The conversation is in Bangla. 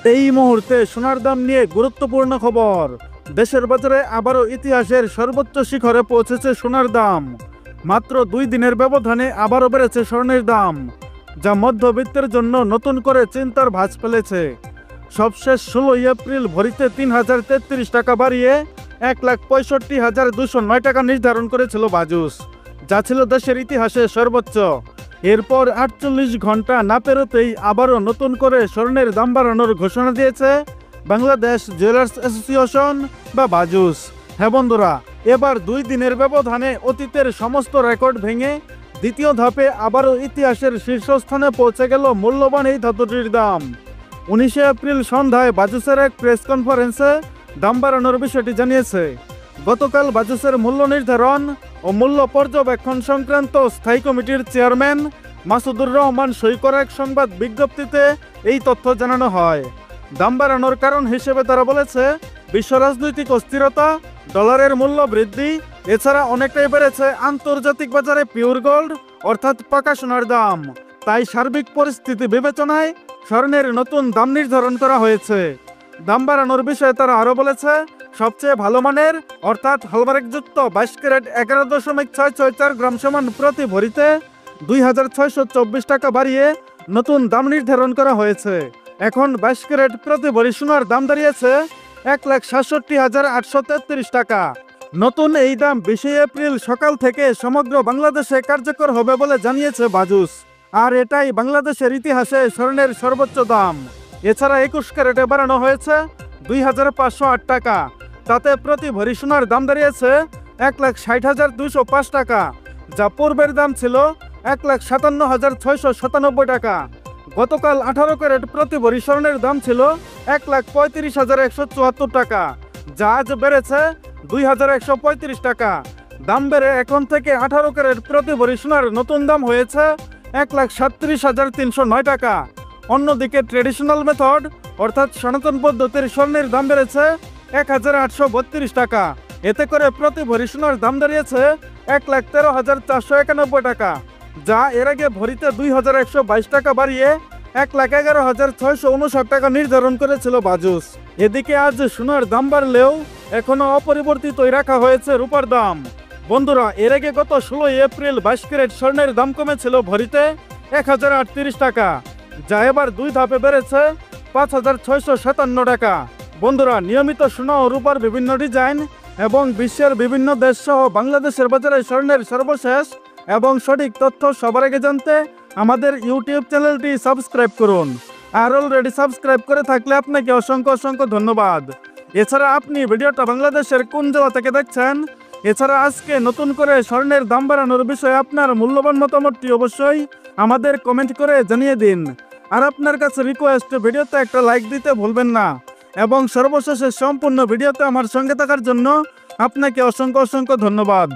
এই মুহূর্তে সোনার দাম নিয়ে গুরুত্বপূর্ণ খবর। দেশের বাজারে আবারও ইতিহাসের সর্বোচ্চ শিখরে পৌঁছেছে সোনার দাম। মাত্র 2 দিনের ব্যবধানে আবারও বেড়েছে স্বর্ণের দাম, যা মধ্যবিত্তের জন্য নতুন করে চিন্তার ভাঁজ ফেলেছে। সবশেষ 16 এপ্রিল ভরিতে 3033 টাকা বাড়িয়ে 1,65,209 টাকা নির্ধারণ করেছিল বাজুস, যা ছিল দেশের ইতিহাসে সর্বোচ্চ। এরপর 48 ঘন্টা না পেরোতেই আবারও নতুন করে স্বর্ণের দাম বাড়ানোর ঘোষণা দিয়েছে বাংলাদেশ জুয়েলার্স অ্যাসোসিয়েশন বা বাজুস। হ্যাঁ বন্ধুরা, এবার 2 দিনের ব্যবধানে অতীতের সমস্ত রেকর্ড ভেঙে দ্বিতীয় ধাপে আবারও ইতিহাসের শীর্ষস্থানে পৌঁছে গেল মূল্যবান এই ধাতুটির দাম। 19 এপ্রিল সন্ধ্যায় বাজুসের এক প্রেস কনফারেন্সে দাম বাড়ানোর বিষয়টি জানিয়েছে। গতকাল বাজুসের মূল্য নির্ধারণ ও মূল্য পর্যবেক্ষণ সংক্রান্ত স্থায়ী কমিটির চেয়ারম্যান মাসুদুর রহমান সই করা এক সংবাদ বিজ্ঞপ্তিতে এই তথ্য জানানো হয়। দাম বাড়ানোর কারণ হিসেবে তারা বলেছে, বিশ্ব রাজনৈতিক অস্থিরতা, ডলারের মূল্য বৃদ্ধি, এছাড়া অনেকটাই বেড়েছে আন্তর্জাতিক বাজারে পিওর গোল্ড অর্থাৎ পাকা সোনার দাম। তাই সার্বিক পরিস্থিতি বিবেচনায় স্বর্ণের নতুন দাম নির্ধারণ করা হয়েছে। দাম বাড়ানোর বিষয়ে তারা আরও বলেছে, সবচেয়ে ভালো মানের অর্থাৎ হলমার্কযুক্ত 22 ক্যারেট 11.664 গ্রাম সমান প্রতি ভরিতে 2,624 টাকা বাড়িয়ে নতুন দাম নির্ধারণ করা হয়েছে। এখন 22 ক্যারেট প্রতি ভরি সোনার দাম দাঁড়িয়েছে 1,67,833 টাকা। নতুন এই দাম 20 এপ্রিল সকাল থেকে সমগ্র বাংলাদেশে কার্যকর হবে বলে জানিয়েছে বাজুস। আর এটাই বাংলাদেশের ইতিহাসে স্বর্ণের সর্বোচ্চ দাম। এছাড়া 21 ক্যারেটে বাড়ানো হয়েছে 2,508 টাকা। তাতে প্রতি ভরি সোনার দাম দাঁড়িয়েছে 1,60,205 টাকা, যা পূর্বের দাম ছিল 1,57,697 টাকা। গতকাল 18 ক্যারেট প্রতি ভরি স্বর্ণের দাম ছিল 1,35,174 টাকা, যা আজ বেড়েছে 2,135 টাকা। দাম বেড়ে এখন থেকে 18 ক্যারেট প্রতি ভরি সোনার নতুন দাম হয়েছে 1,37,309 টাকা। অন্যদিকে ট্রেডিশনাল মেথড অর্থাৎ সনাতন পদ্ধতির স্বর্ণের দাম বেড়েছে 1,832 টাকা। এতে করে প্রতি ভরি সোনার দাম দাঁড়িয়েছে 1,13,491 টাকা, যা এর আগে ভরিতে 2,122 টাকা বাড়িয়ে 1,11,659 টাকা নির্ধারণ করেছিল বাজুস। এদিকে আজ সোনার দাম বাড়লেও এখনো অপরিবর্তিতই রাখা হয়েছে রূপার দাম। বন্ধুরা, এর আগে গত 16 এপ্রিল 22 ক্যারেট স্বর্ণের দাম কমেছিল ভরিতে 1,038 টাকা, যা এবার 2 ধাপে বেড়েছে 5,657 টাকা। বন্ধুরা, নিয়মিত সোনা ও রূপার বিভিন্ন ডিজাইন এবং বিশ্বের বিভিন্ন দেশ সহ বাংলাদেশের বাজারে স্বর্ণের সর্বশেষ এবং সঠিক তথ্য সবার আগে জানতে আমাদের ইউটিউব চ্যানেলটি সাবস্ক্রাইব করুন। আর অলরেডি সাবস্ক্রাইব করে থাকলে আপনাকে অসংখ্য অসংখ্য ধন্যবাদ। এছাড়া আপনি ভিডিওটা বাংলাদেশের কোন জেলা থেকে দেখছেন, এছাড়া আজকে নতুন করে স্বর্ণের দাম বাড়ানোর বিষয়ে আপনার মূল্যবান মতামতটি অবশ্যই আমাদের কমেন্ট করে জানিয়ে দিন। আর আপনার কাছে রিকোয়েস্ট, ভিডিওতে একটা লাইক দিতে ভুলবেন না। এবং সর্বশেষে সম্পূর্ণ ভিডিওতে আমার সঙ্গে থাকার জন্য আপনাকে অসংখ্য অসংখ্য ধন্যবাদ।